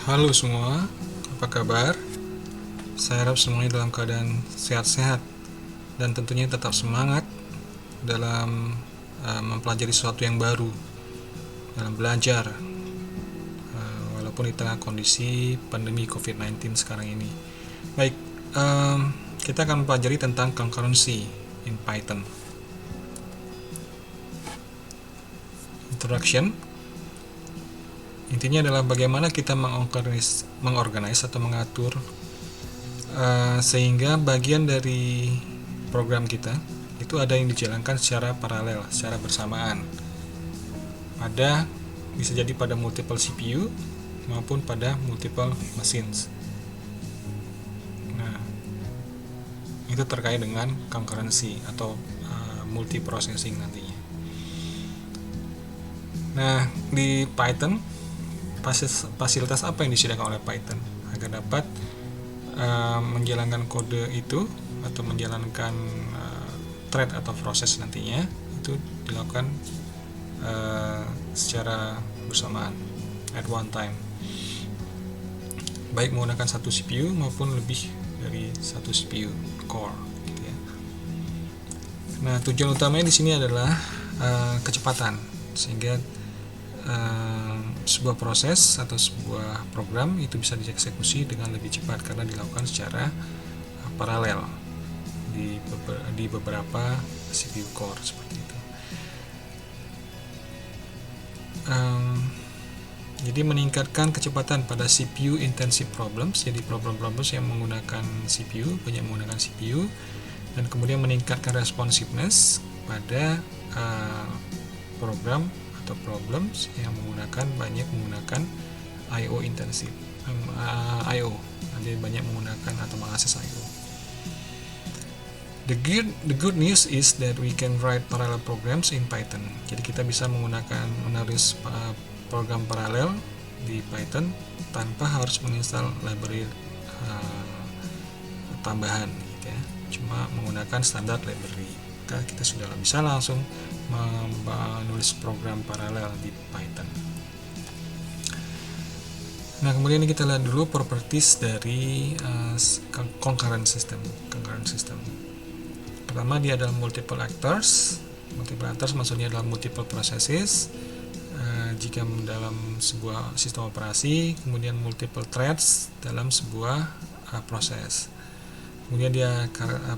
Halo semua, apa kabar? Saya harap semuanya dalam keadaan sehat-sehat dan tentunya tetap semangat dalam mempelajari sesuatu yang baru, dalam belajar, walaupun di tengah kondisi pandemi COVID-19 sekarang ini. Baik, kita akan mempelajari tentang concurrency in Python. Introduction. Intinya adalah bagaimana kita mengorganize atau mengatur sehingga bagian dari program kita itu ada yang dijalankan secara paralel, secara bersamaan. Bisa jadi pada multiple CPU maupun pada multiple machines. Nah, itu terkait dengan concurrency atau multiprocessing nantinya. Nah, di Python fasilitas apa yang disediakan oleh Python agar dapat menjalankan kode itu atau menjalankan thread atau proses nantinya itu dilakukan secara bersamaan at one time, baik menggunakan satu CPU maupun lebih dari satu CPU core gitu ya. Nah, tujuan utamanya di sini adalah kecepatan, sehingga sebuah proses atau sebuah program itu bisa dieksekusi dengan lebih cepat karena dilakukan secara paralel di beberapa CPU core seperti itu. Jadi meningkatkan kecepatan pada CPU intensive problems, jadi problem-problem yang menggunakan CPU, banyak menggunakan CPU, dan kemudian meningkatkan responsiveness pada program atau problems yang banyak menggunakan I/O intensif, I/O, jadi banyak menggunakan atau mengakses I/O. The good news is that we can write parallel programs in Python. Jadi kita bisa menulis program paralel di Python tanpa harus menginstal library tambahan, gitu ya. Cuma menggunakan standar library. Kita sudah bisa langsung menulis program paralel di Python. Nah, kemudian kita lihat dulu properties dari concurrent system. Pertama, dia adalah multiple actors. Multiple actors maksudnya adalah multiple processes. Jika dalam sebuah sistem operasi, kemudian multiple threads dalam sebuah proses. Kemudian dia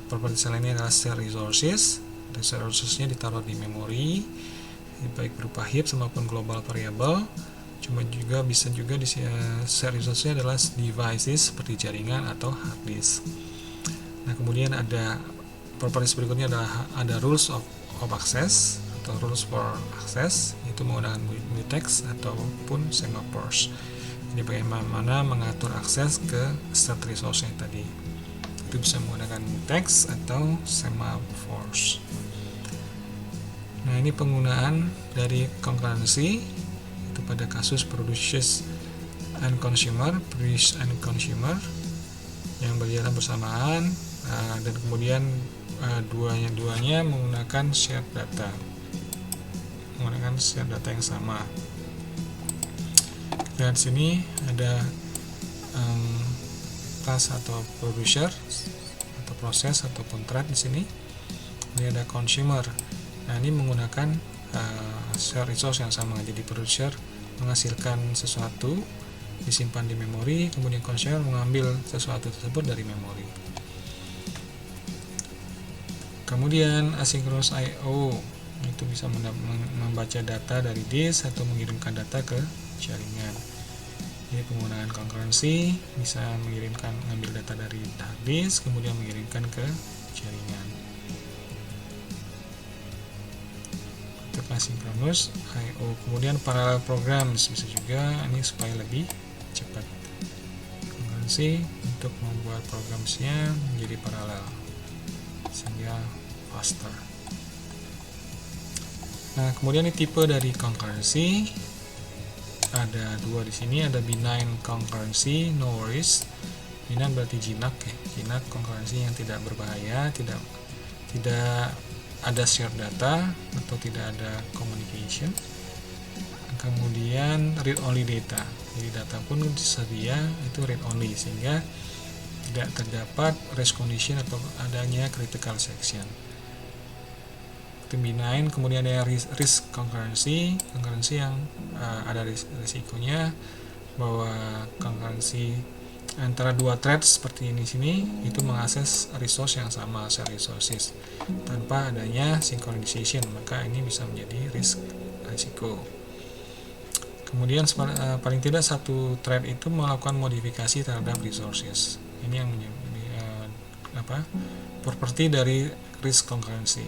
properties lainnya adalah share resources. Resourcesnya ditaruh di memori, baik berupa heaps maupun global variable. Bisa juga di share resourcesnya adalah devices seperti jaringan atau hard disk. Nah, kemudian ada properties berikutnya ada rules of access atau rules for access, itu menggunakan mutex ataupun semaphores. Jadi bagaimana mengatur akses ke state resource yang tadi, itu bisa menggunakan mutex atau semaphores. Nah, ini penggunaan dari concurrency itu pada kasus produce and consumer yang berjalan bersamaan, dan kemudian duanya menggunakan shared data yang sama. Dan di sini ada task atau producer atau proses ataupun thread di sini. Ini ada consumer. Nah, ini menggunakan share resource yang sama. Jadi producer menghasilkan sesuatu disimpan di memori, kemudian consumer mengambil sesuatu tersebut dari memori. Kemudian asynchronous I/O itu bisa membaca data dari disk atau mengirimkan data ke jaringan. Jadi penggunaan concurrency bisa mengambil data dari hard disk kemudian mengirimkan ke jaringan. Untuk asynchronous I/O. Kemudian parallel programs bisa juga, ini supaya lebih cepat. Concurrency untuk membuat programnya menjadi paralel sehingga faster. Nah, kemudian ini tipe dari concurrency ada dua di sini, ada benign concurrency, no worries. Benign berarti jinak ya. Jinak concurrency yang tidak berbahaya, tidak ada share data atau tidak ada communication. Kemudian read only data. Jadi data pun disedia itu read only, sehingga tidak terdapat race condition atau adanya critical section. Itu B9. Kemudian ada risk concurrency yang ada risikonya bahwa concurrency antara dua thread seperti ini sini itu mengakses resource yang sama, share resources, tanpa adanya synchronization, maka ini bisa menjadi risiko. Kemudian paling tidak satu thread itu melakukan modifikasi terhadap resources. Ini yang menjadi properti dari risk concurrency.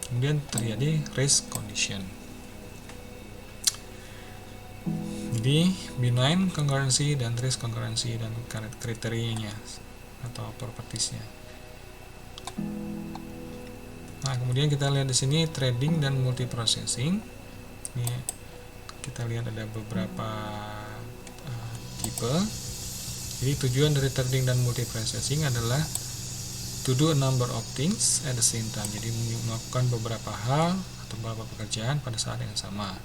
Kemudian terjadi race condition. Jadi B9 concurrency dan race concurrency dan kriterianya atau propertiesnya. Nah, kemudian kita lihat di sini threading dan multiprocessing. Ini kita lihat ada beberapa tipe. Jadi tujuan dari threading dan multiprocessing adalah to do a number of things at the same time. Jadi melakukan beberapa hal atau beberapa pekerjaan pada saat yang sama.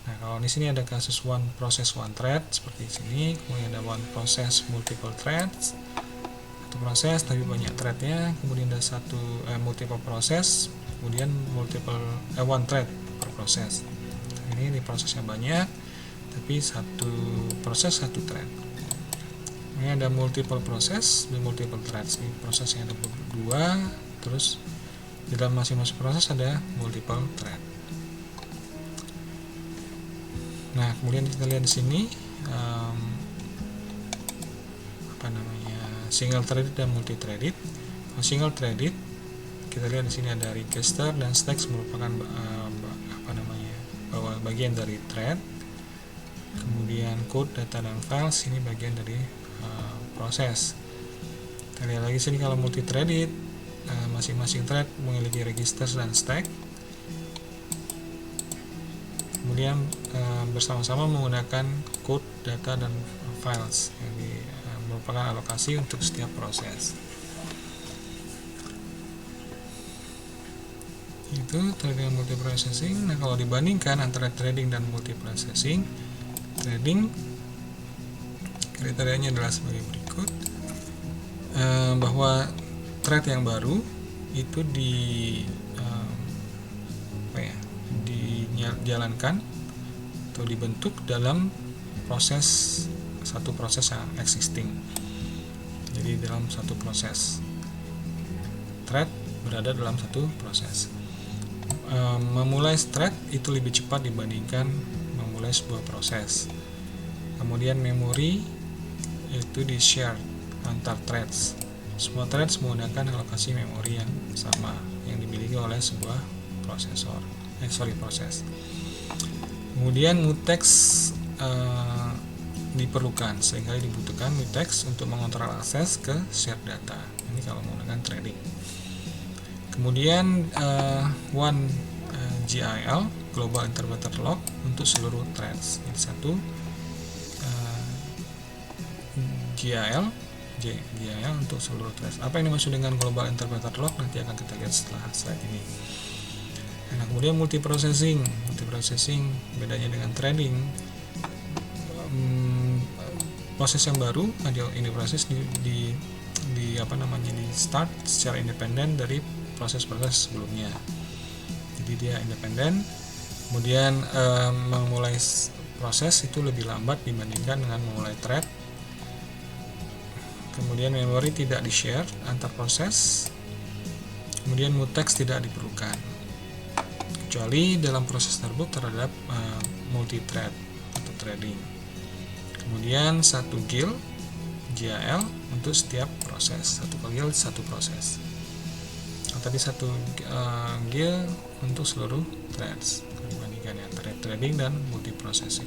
Nah, kalau di sini ada kasus one process one thread seperti sini, kemudian ada one process multiple threads, satu proses tapi banyak threadnya, kemudian ada multiple process, kemudian one thread per proses. Nah, ini di prosesnya banyak, tapi satu proses satu thread. Ini ada multiple process dan multiple threads. Ini prosesnya ada dua, terus di dalam masing-masing proses ada multiple thread. Nah, kemudian kita lihat di sini single threaded dan multi threaded. Single threaded kita lihat di sini ada register dan stacks merupakan bagian dari thread. Kemudian code, data dan files ini bagian dari proses. Kita lihat lagi sini kalau multi threaded masing-masing thread memiliki register dan stack. Kemudian bersama-sama menggunakan code, data, dan files yang merupakan alokasi untuk setiap proses. Itu threading dan multiprocessing. Nah, kalau dibandingkan antara threading dan multiprocessing, threading kriterianya adalah sebagai berikut, bahwa thread yang baru itu dijalankan atau dibentuk dalam satu proses yang existing. Jadi dalam satu proses thread berada dalam satu proses. Memulai thread itu lebih cepat dibandingkan memulai sebuah proses. Kemudian memori itu di-share antar threads. Semua threads menggunakan alokasi memori yang sama yang dimiliki oleh sebuah proses. Kemudian mutex diperlukan, seringkali dibutuhkan mutex untuk mengontrol akses ke shared data. Ini kalau menggunakan threading. Kemudian one GIL Global Interpreter Lock untuk seluruh threads. Ini satu GIL untuk seluruh threads. Apa yang dimaksud dengan Global Interpreter Lock nanti akan kita lihat setelah slide ini. Nah, kemudian multiprocessing bedanya dengan threading. Proses yang baru ini proses di start secara independen dari proses-proses sebelumnya. Jadi dia independen. Kemudian memulai proses itu lebih lambat dibandingkan dengan memulai thread. Kemudian memori tidak di-share antar proses. Kemudian mutex tidak diperlukan, kecuali dalam proses tersebut terhadap multi-thread atau threading. Kemudian satu GIL untuk setiap proses, satu GIL satu proses. Tadi satu GIL untuk seluruh threads dibandingkan antara threading dan multiprocessing.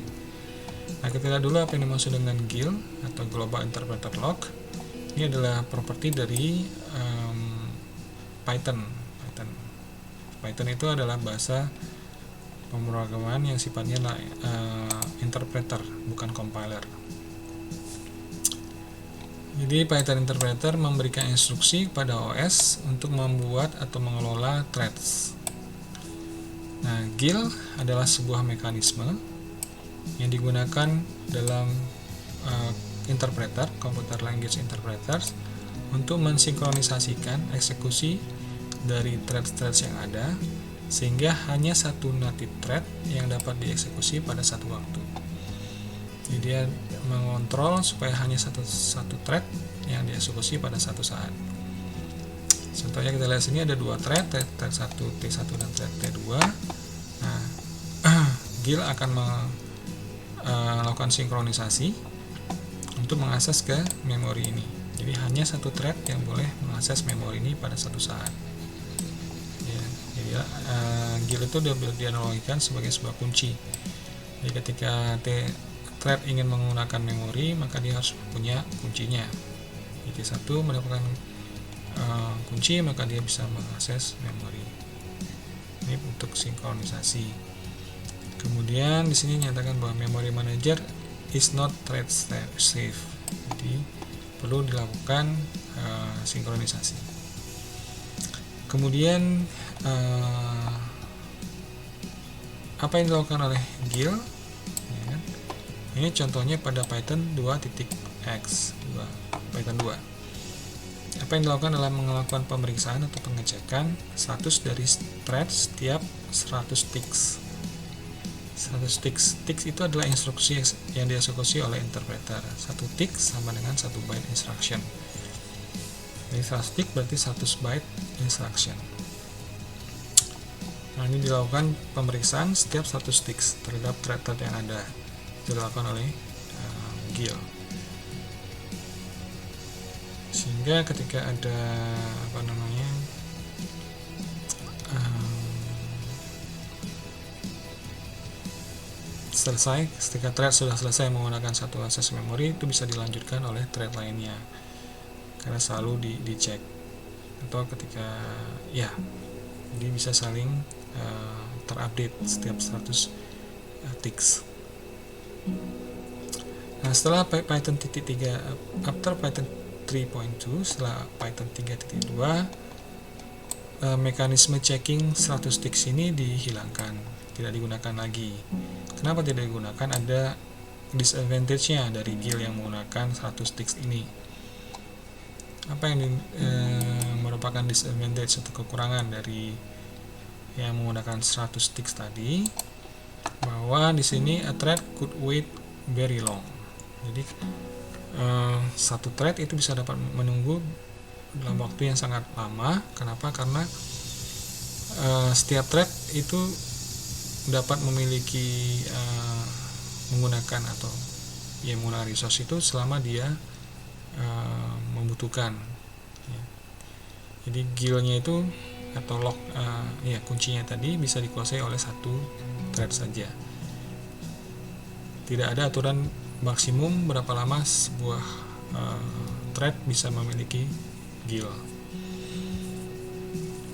Nah, kita lihat dulu apa yang dimaksud dengan GIL atau Global Interpreter Lock. Ini adalah properti dari Python. Python itu adalah bahasa pemrograman yang sifatnya interpreter, bukan compiler. Jadi Python interpreter memberikan instruksi kepada OS untuk membuat atau mengelola threads. Nah, GIL adalah sebuah mekanisme yang digunakan dalam interpreter, computer language interpreters, untuk mensinkronisasikan eksekusi dari thread-threads yang ada, sehingga hanya satu native thread yang dapat dieksekusi pada satu waktu. Jadi dia mengontrol supaya hanya satu thread yang dieksekusi pada satu saat. Contohnya kita lihat sini ada dua thread 1 T1 dan thread T2. Nah, GIL akan melakukan sinkronisasi untuk mengakses ke memori ini. Jadi hanya satu thread yang boleh mengakses memori ini pada satu saat. GIL itu dianalogikan sebagai sebuah kunci. Jadi ketika thread ingin menggunakan memori, maka dia harus punya kuncinya. Jadi T1 mendapatkan kunci, maka dia bisa mengakses memori. Ini untuk sinkronisasi. Kemudian di sini nyatakan bahwa memory manager is not thread safe. Jadi perlu dilakukan sinkronisasi. Kemudian apa yang dilakukan oleh GIL? Ini contohnya pada Python 2.x, Python 2. Apa yang dilakukan adalah melakukan pemeriksaan atau pengecekan status dari thread setiap 100 ticks. 100 ticks itu adalah instruksi yang dieksekusi oleh interpreter. 1 tick sama dengan 1 byte instruction. Jadi 100 tick berarti 100 byte instruction. Nah, ini dilakukan pemeriksaan setiap 100 ticks terhadap thread yang ada. Dilakukan oleh GIL. Sehingga ketika ada selesai, ketika thread sudah selesai menggunakan satu akses memori, itu bisa dilanjutkan oleh thread lainnya karena selalu dicek, atau ketika jadi bisa saling terupdate setiap 100 ticks. Nah, setelah Python 3, after Python 3.2, setelah Python 3.2, mekanisme checking 100 ticks ini dihilangkan, tidak digunakan lagi. Kenapa tidak digunakan? Ada disadvantage-nya dari GIL yang menggunakan 100 ticks ini. Apa yang merupakan disadvantage atau kekurangan dari yang menggunakan 100 ticks tadi? Bahwa di sini a thread could wait very long. Jadi satu thread itu bisa dapat menunggu dalam waktu yang sangat lama. Kenapa? Karena setiap thread itu dapat memiliki menggunakan menggunakan resource itu selama dia membutuhkan. Jadi GIL-nya itu atau lock kuncinya tadi bisa dikuasai oleh satu thread saja. Tidak ada aturan maksimum berapa lama sebuah thread bisa memiliki GIL.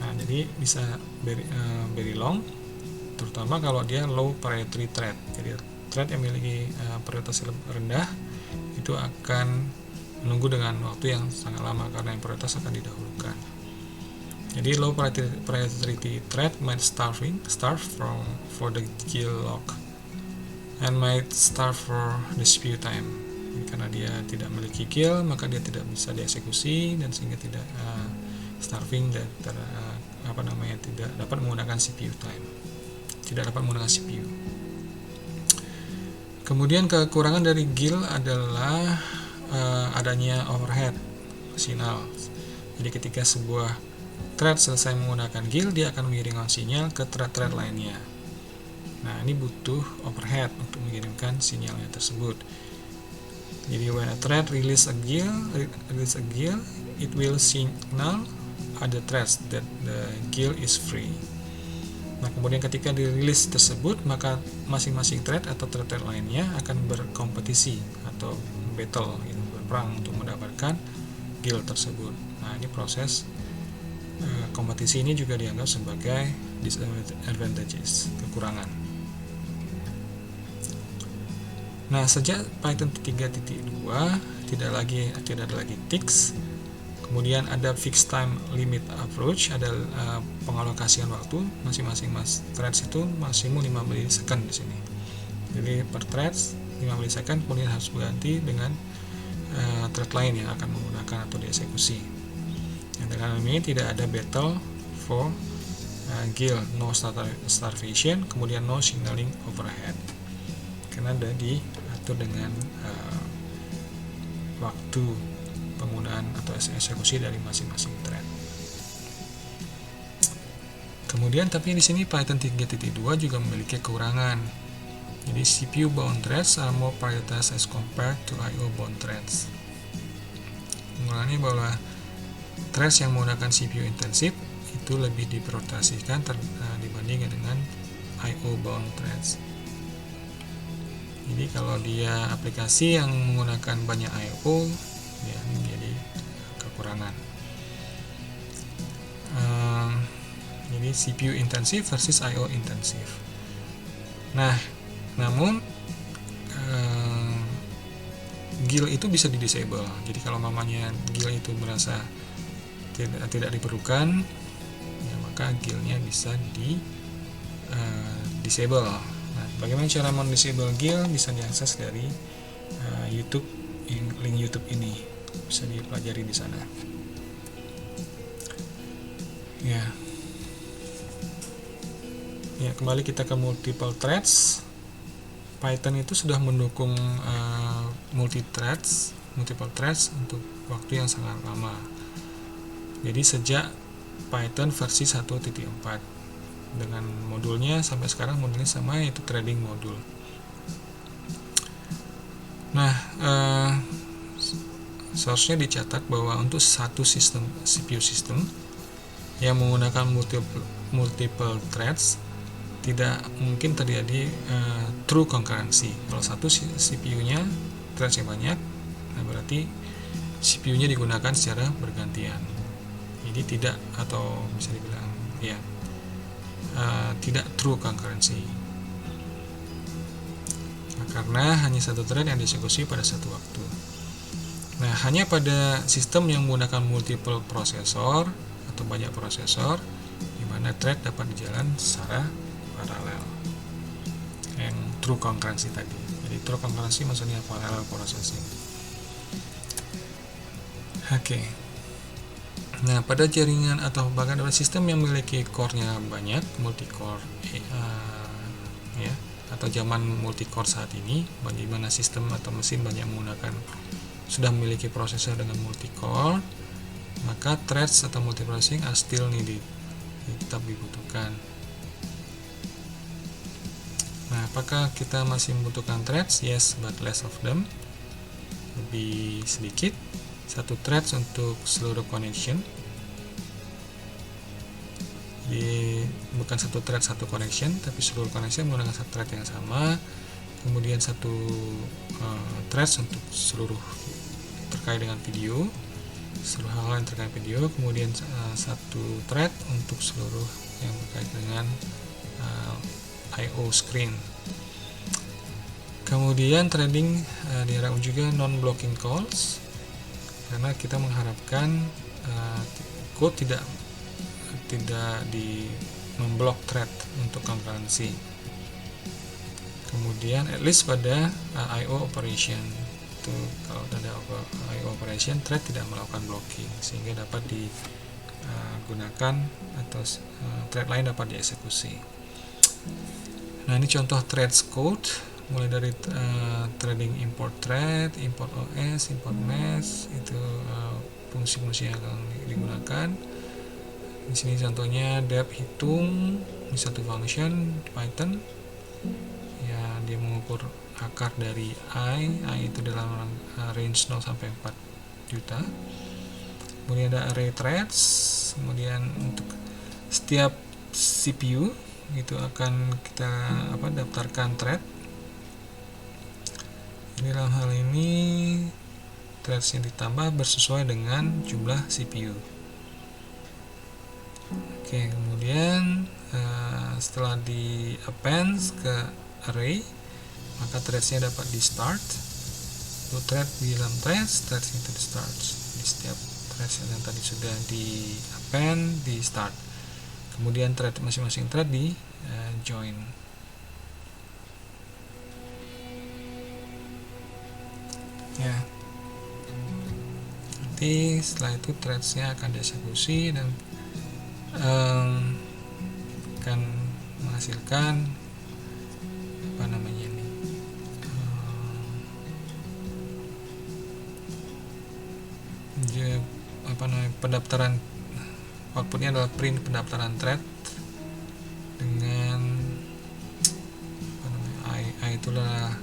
Nah, jadi bisa very long, terutama kalau dia low priority thread. Jadi thread yang memiliki prioritas rendah itu akan menunggu dengan waktu yang sangat lama karena yang prioritas akan didahulukan. Jadi low priority thread might starve for the GIL lock and might starve for the CPU time. Jadi, karena dia tidak memiliki GIL, maka dia tidak bisa dieksekusi dan sehingga tidak starving dan tidak dapat menggunakan CPU time. Tidak dapat menggunakan CPU. Kemudian kekurangan dari GIL adalah adanya overhead sinyal. Jadi ketika sebuah thread selesai menggunakan GIL, dia akan mengirimkan sinyal ke thread-thread lainnya. Nah, ini butuh overhead untuk mengirimkan sinyalnya tersebut. Jadi when a thread release a GIL, it will signal other threads that the GIL is free. Nah, kemudian ketika dirilis tersebut, maka masing-masing thread atau thread lainnya akan berkompetisi atau battle, berperang untuk mendapatkan GIL tersebut. Nah, ini proses kompetisi ini juga dianggap sebagai disadvantages, kekurangan. Nah, sejak Python 3.2 tidak ada lagi ticks. Kemudian ada fixed time limit approach, ada pengalokasian waktu, masing-masing threads itu maksimum 5 milisecond di sini. Jadi per threads 5 milisecond, kemudian harus berganti dengan thread lain yang akan menggunakan atau dieksekusi. Yang dengan ini tidak ada battle for guild, no starvation, kemudian no signaling overhead, karena ada diatur dengan waktu penggunaan atau eksekusi dari masing-masing thread. Kemudian tapi di sini Python 3.2 juga memiliki kekurangan. Jadi CPU bound threads are more prioritized as compared to IO bound threads. Kekurangannya bahwa threads yang menggunakan CPU intensif itu lebih diprioritaskan dibandingkan dengan IO bound threads. Jadi kalau dia aplikasi yang menggunakan banyak I/O, ya menjadi kekurangan. Jadi CPU intensif versus I/O intensif. Nah, namun GIL itu bisa di-disable. Jadi kalau mamanya GIL itu merasa tidak diperlukan, ya maka GIL-nya bisa disable. Bagaimana cara men-disable GIL bisa diakses dari YouTube, link YouTube ini bisa dipelajari di sana. Ya, kembali kita ke multiple threads. Python itu sudah mendukung multiple threads untuk waktu yang sangat lama. Jadi sejak Python versi 1.4. Dengan modulnya sampai sekarang modulnya sama, yaitu threading modul. Nah, source-nya dicatat bahwa untuk satu sistem CPU system yang menggunakan multiple threads tidak mungkin terjadi true concurrency. Kalau satu CPU-nya threads-nya banyak, nah berarti CPU-nya digunakan secara bergantian. Jadi tidak, atau bisa dibilang ya, tidak true concurrency, karena hanya satu thread yang dieksekusi pada satu waktu. Nah, hanya pada sistem yang menggunakan multiple prosesor atau banyak prosesor, di mana thread dapat berjalan secara paralel, yang true concurrency tadi. Jadi true concurrency maksudnya parallel processing. Oke. Nah, pada jaringan atau bahkan pada sistem yang memiliki core-nya banyak, multi-core, ya, atau zaman multi-core saat ini, di mana sistem atau mesin banyak menggunakan sudah memiliki prosesor dengan multi-core, maka threads atau multiprocessing are still needed, tetap dibutuhkan. Nah, apakah kita masih membutuhkan threads? Yes, but less of them, lebih sedikit. Satu threads untuk seluruh connection. Jadi bukan satu thread satu connection, tapi seluruh connection menggunakan satu thread yang sama. Kemudian satu threads untuk seluruh terkait dengan video, seluruh hal yang terkait video. Kemudian satu thread untuk seluruh yang terkait dengan I/O screen. Kemudian threading diharapkan juga non-blocking calls, karena kita mengharapkan code tidak memblok thread untuk concurrency. Kemudian at least pada I/O operation itu, kalau ada I/O operation, thread tidak melakukan blocking, sehingga dapat digunakan atau thread lain dapat dieksekusi. Nah, ini contoh threads code, mulai dari threading import thread, import OS, import mesh, itu fungsi-fungsi yang akan digunakan. Di sini contohnya depth hitung di satu function di Python. Ya, dia mengukur akar dari I itu dalam range 0 sampai 4 juta. Kemudian ada array threads, kemudian untuk setiap CPU itu akan kita daftarkan thread. Ini dalam hal ini threads yang ditambah bersesuai dengan jumlah CPU. Oke, kemudian setelah di append ke array, maka threads-nya dapat di start. Untuk thread di dalam threads itu di start. Di setiap threads yang tadi sudah di append di start. Kemudian thread masing-masing thread di join. Ya. nanti setelah itu threads-nya akan dieksekusi dan akan menghasilkan apa namanya ini, pendaftaran. Outputnya adalah print pendaftaran thread dengan I itulah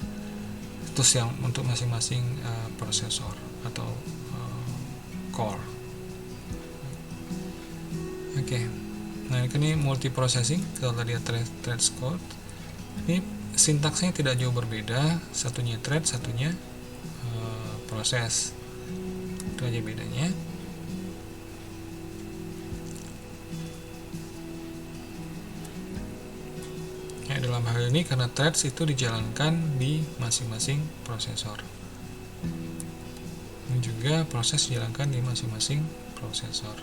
tools yang untuk masing-masing prosesor atau core. Oke. Nah, ini multiprocessing. Kalau tadi threads code, ini sintaksnya tidak jauh berbeda, satunya thread, satunya proses. Itu aja bedanya. Ya, dalam hal ini karena threads itu dijalankan di masing-masing prosesor. Ini juga proses dijalankan di masing-masing prosesor.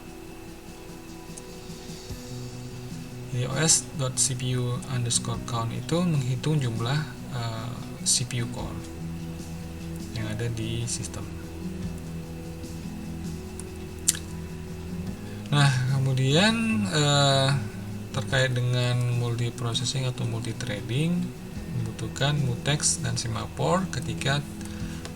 Jadi os.cpu_count itu menghitung jumlah CPU core yang ada di sistem. Nah, kemudian terkait dengan multiprocessing atau multithreading membutuhkan mutex dan semaphore ketika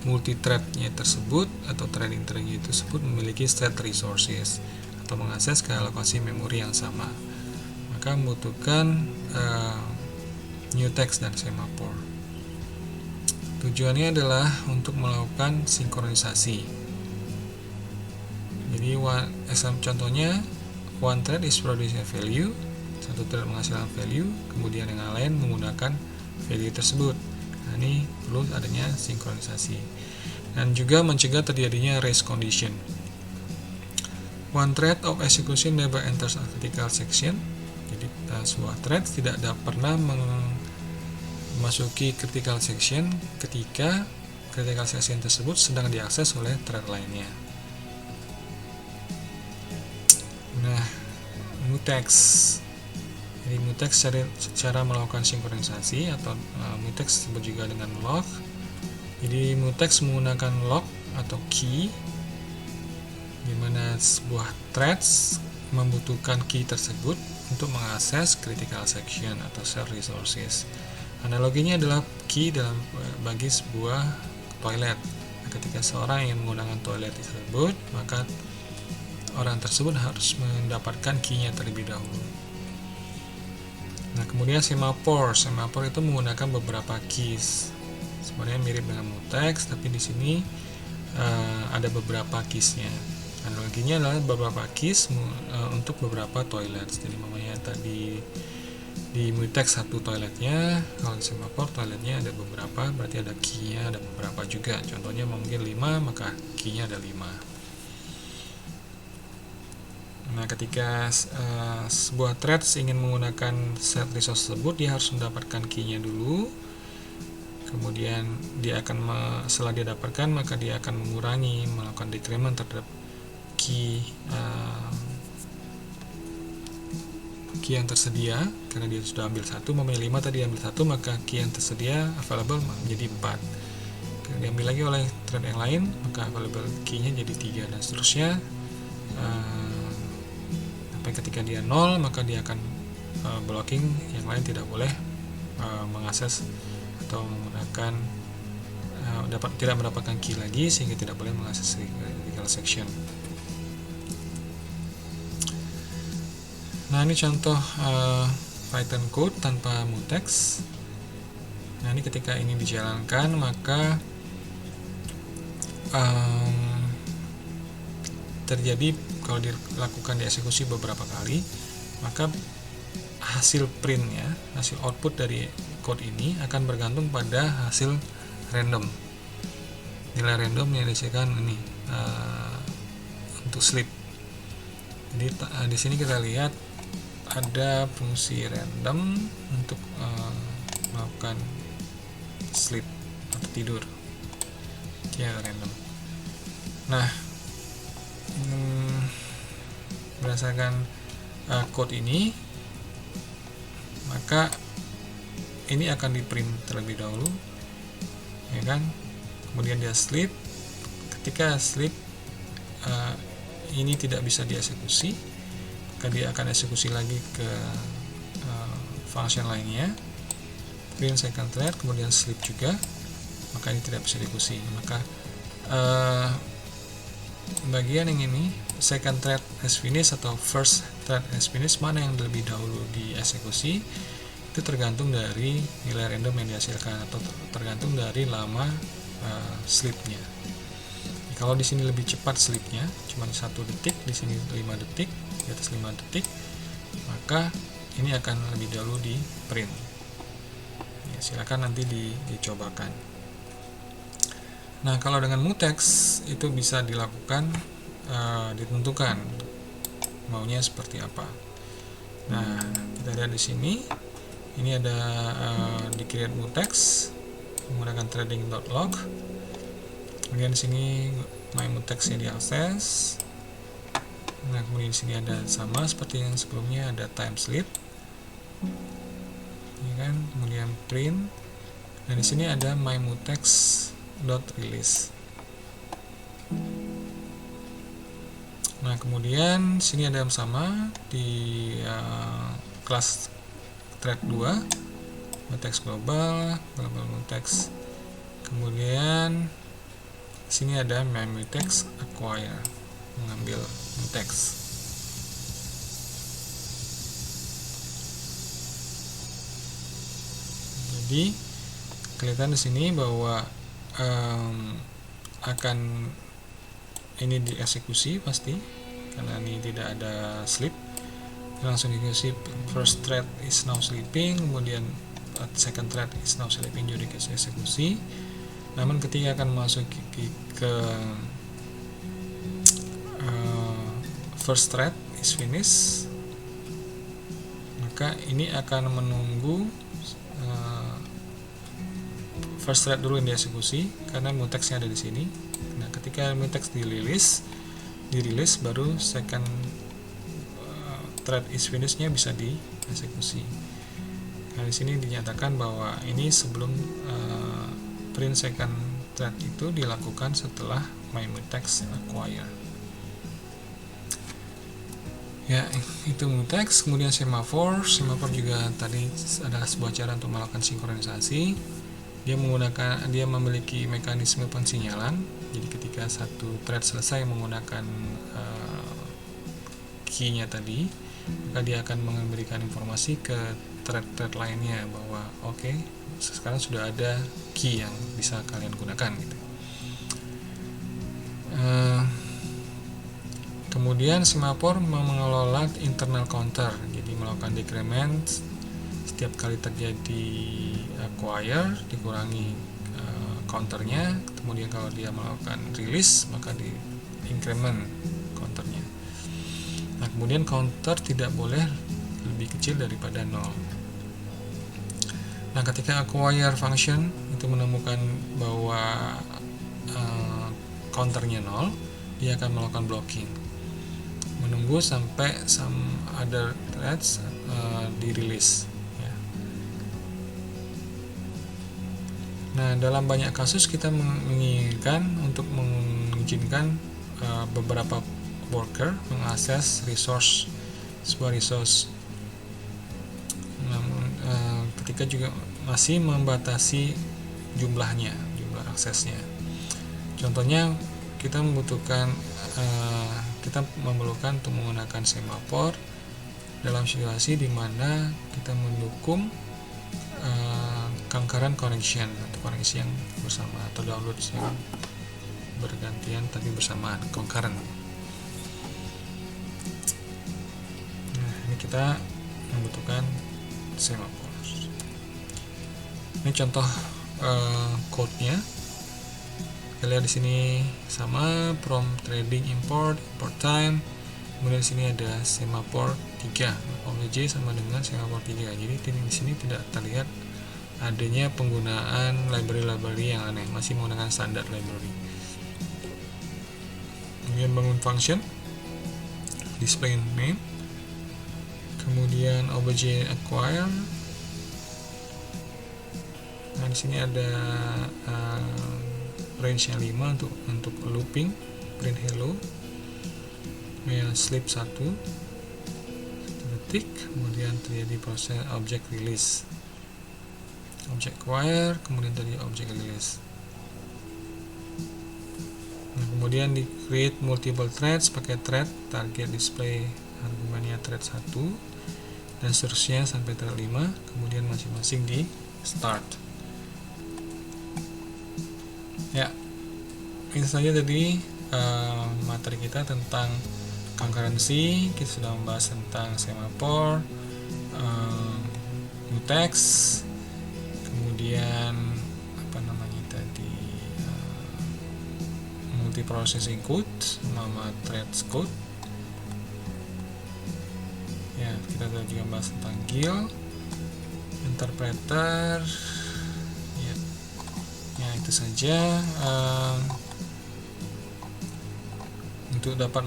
multithreadnya tersebut atau threading tersebut memiliki state resources atau mengakses ke alokasi memori yang sama, maka membutuhkan mutex dan semaphore. Tujuannya adalah untuk melakukan sinkronisasi. Jadi contohnya, one thread is producing value, satu thread menghasilkan value, kemudian yang lain menggunakan value tersebut. Nah, ini perlu adanya sinkronisasi dan juga mencegah terjadinya race condition. One thread of execution never enters a critical section. Jadi sebuah thread tidak pernah memasuki critical section ketika critical section tersebut sedang diakses oleh thread lainnya. Nah, mutex. Jadi mutex cara melakukan sinkronisasi atau mutex disebut juga dengan lock. Jadi mutex menggunakan lock atau key, di mana sebuah threads membutuhkan key tersebut untuk mengakses critical section atau share resources. Analoginya adalah key bagi sebuah toilet. Nah, ketika seorang yang menggunakan toilet tersebut, maka orang tersebut harus mendapatkan key-nya terlebih dahulu. Nah, kemudian semaphore itu menggunakan beberapa keys. Sebenarnya mirip dengan mutex, tapi di sini ada beberapa keys-nya. Analoginya adalah beberapa keys untuk beberapa toilet. Jadi namanya tadi di mutex satu toiletnya, kalau di semaphore toiletnya ada beberapa, berarti ada key-nya ada beberapa juga. Contohnya mungkin 5, maka key-nya ada 5. Nah, ketika sebuah thread ingin menggunakan set resource tersebut, dia harus mendapatkan key-nya dulu. Kemudian dia akan setelah dia dapatkan, maka dia akan melakukan decrement terhadap key yang tersedia, karena dia sudah ambil 1, mempunyai 5 tadi ambil 1, maka key yang tersedia available menjadi 4. Kemudian diambil lagi oleh thread yang lain, maka available key-nya jadi 3 dan seterusnya. Ketika dia 0, maka dia akan blocking, yang lain tidak boleh mengakses atau menggunakan tidak mendapatkan key lagi, sehingga tidak boleh mengakses critical section. Nah, ini contoh Python code tanpa mutex. Nah, ini ketika ini dijalankan, maka terjadi kalau dilakukan dieksekusi beberapa kali, maka hasil printnya, hasil output dari code ini akan bergantung pada hasil random, nilai random yang dihasilkan ini untuk sleep. Jadi di sini kita lihat ada fungsi random untuk melakukan sleep atau tidur, ya random. Nah, berdasarkan code ini, maka ini akan di print terlebih dahulu, ya kan, kemudian dia sleep. Ketika sleep, ini tidak bisa dieksekusi, maka dia akan eksekusi lagi ke function lainnya, print second thread, kemudian sleep juga, maka ini tidak bisa dieksekusi. Maka bagian yang ini, second thread has finished atau first thread has finished, mana yang lebih dahulu dieksekusi, itu tergantung dari nilai random yang dihasilkan atau tergantung dari lama sleepnya. Kalau di sini lebih cepat sleepnya, cuma 1 detik, di sini 5 detik, di atas 5 detik, maka ini akan lebih dahulu di print. Ya, silakan nanti dicobakan. Nah, kalau dengan mutex itu bisa dilakukan, ditentukan maunya seperti apa. Nah, kita lihat di sini, ini ada di create mutex menggunakan threading.log. Kemudian di sini my mutex-nya diakses. Nah, kemudian di sini ada sama seperti yang sebelumnya, ada time sleep. Ini kan, kemudian print. Dan di sini ada my mutex.release. Nah, kemudian sini ada yang sama di kelas thread 2, mutex global mutex. Kemudian sini ada my mutex acquire, mengambil mutex. Jadi kelihatan di sini bahwa akan ini dieksekusi pasti karena ini tidak ada sleep, langsung dieksekusi. First thread is now sleeping, kemudian second thread is now sleeping juga dieksekusi. Namun ketika akan masuk ke first thread is finished, maka ini akan menunggu first thread dulu yang dieksekusi karena mutexnya ada di sini. Nah, ketika mutex dirilis baru second thread is finished-nya bisa dieksekusi. Nah, di sini dinyatakan bahwa ini sebelum print second thread itu dilakukan setelah my mutex acquire. Ya, itu mutex. Kemudian semaphore juga tadi adalah sebuah cara untuk melakukan sinkronisasi. Dia memiliki mekanisme pensinyalan. Jadi ketika satu thread selesai menggunakan key-nya tadi, maka dia akan memberikan informasi ke thread lainnya bahwa oke, sekarang sudah ada key yang bisa kalian gunakan gitu. Kemudian semaphore mengelola internal counter, jadi melakukan decrement setiap kali terjadi acquire, dikurangi counternya. Kemudian kalau dia melakukan release maka di increment counternya. Nah, kemudian counter tidak boleh lebih kecil daripada 0. Nah, ketika acquire function itu menemukan bahwa counternya 0, dia akan melakukan blocking, menunggu sampai some other threads dirilis. Ya. Nah, dalam banyak kasus kita menginginkan untuk mengizinkan beberapa worker mengakses sebuah resource. Namun ketika juga masih membatasi jumlah aksesnya. Contohnya kita memerlukan untuk menggunakan semaphore dalam situasi di mana kita mendukung concurrent connection atau koneksi yang bersama atau download yang bergantian tapi bersamaan, concurrent. Nah, ini kita membutuhkan semaphore. Ini contoh code-nya. Kita lihat di sini sama from threading import time. Kemudian di sini ada semaphore 3. OBJ sama dengan semaphore 3. Jadi di sini tidak terlihat adanya penggunaan library yang aneh, masih menggunakan standar library. Kemudian bangun function display name. Kemudian obj acquire. Nah, di sini ada range-nya 5 untuk looping, print hello. sleep 1 detik, kemudian terjadi proses object release, object acquire, kemudian terjadi object release. Nah, kemudian di create multiple threads pakai thread target display argumennya thread 1 dan seterusnya sampai thread 5, kemudian masing-masing di start. Ya, ini saja tadi materi kita tentang concurrency. Kita sudah membahas tentang semaphore, mutex, kemudian multiprocessing code, nama threads code. Ya, kita juga bahas tentang GIL, interpreter. Ya, itu saja. Untuk dapat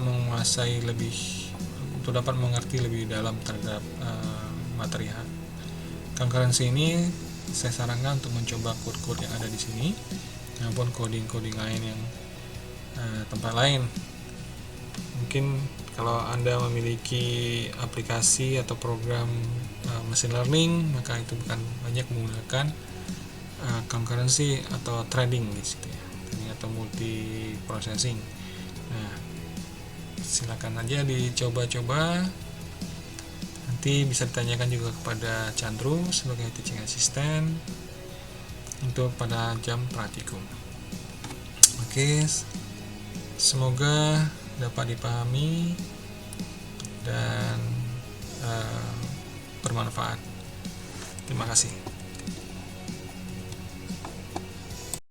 mengerti lebih dalam terhadap materi concurrency ini, saya sarankan untuk mencoba code-code yang ada di sini maupun coding-coding lain yang tempat lain. Mungkin kalau Anda memiliki aplikasi atau program machine learning, maka itu bukan banyak menggunakan concurrency atau threading di situ ya, atau multi processing. Nah, silakan aja dicoba-coba. Nanti bisa ditanyakan juga kepada Chandru sebagai teaching assistant untuk pada jam praktikum. Oke, semoga dapat dipahami dan bermanfaat. Terima kasih.